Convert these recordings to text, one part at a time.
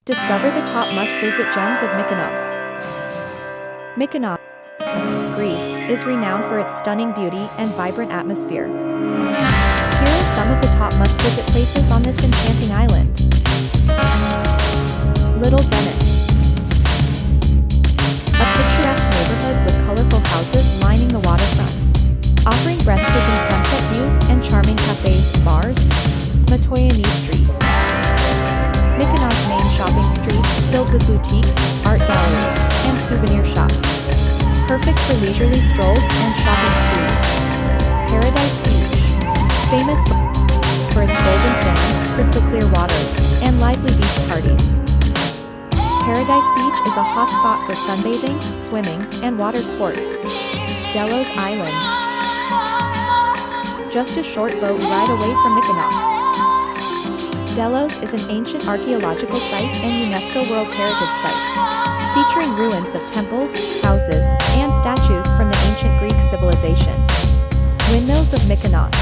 Discover the top must-visit gems of Mykonos. Mykonos, Greece, is renowned for its stunning beauty and vibrant atmosphere. Here are some of the top must-visit places on this enchanting island. Little Venice. A picturesque neighborhood with colorful houses lining the waterfront, offering breathtaking sunset views and charming cafes and bars. Matoyianni Street. Mykonos' main shopping street, filled with boutiques, art galleries, and souvenir shops. Perfect for leisurely strolls and shopping sprees. Paradise Beach. Famous for its golden sand, crystal clear waters, and lively beach parties. Paradise Beach is a hot spot for sunbathing, swimming, and water sports. Delos Island. Just a short boat ride away from Mykonos. Delos is an ancient archaeological site and UNESCO World Heritage Site, featuring ruins of temples, houses, and statues from the ancient Greek civilization. Windmills of Mykonos.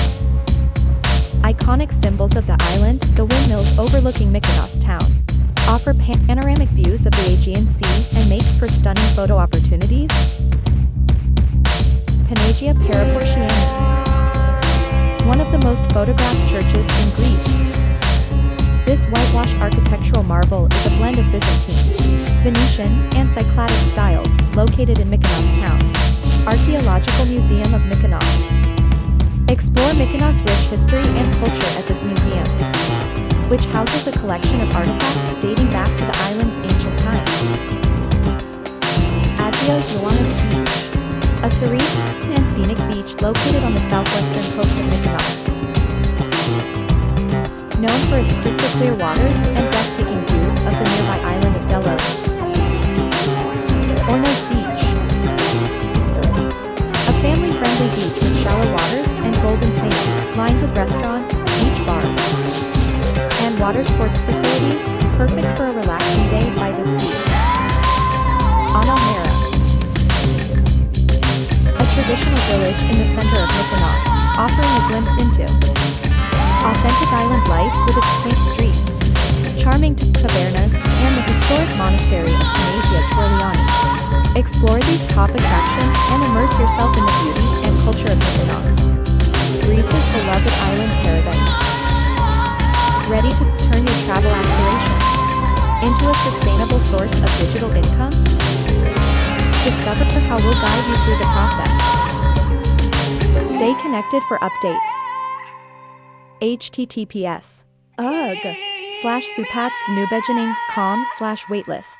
Iconic symbols of the island, the windmills overlooking Mykonos town, offer panoramic views of the Aegean Sea and make for stunning photo opportunities. Panagia Paraportiani. One of the most photographed churches in Greece. This whitewashed architectural marvel is a blend of Byzantine, Venetian, and Cycladic styles, located in Mykonos town. Archaeological Museum of Mykonos. Explore Mykonos' rich history and culture at this museum, which houses a collection of artifacts dating back to the island's ancient times. Agios, Ioannis Beach. A serene and scenic beach located on the southwestern coast of Mykonos. Known for its crystal clear waters and breathtaking views of the nearby island of Delos. Ornos Beach. A family-friendly beach with shallow waters and golden sand, lined with restaurants, beach bars, and water sports facilities, perfect for a relaxing day by the sea. Mera. A traditional village in the center of Mykonos, offering a glimpse into authentic island life with its quaint streets, charming tavernas, and the historic monastery of Panagia Paraportiani. Explore these top attractions and immerse yourself in the beauty and culture of Mykonos, Greece's beloved island paradise. Ready to turn your travel aspirations into a sustainable source of digital income? Discover how we'll guide you through the process. Stay connected for updates. https://supatsnubegening.com/waitlist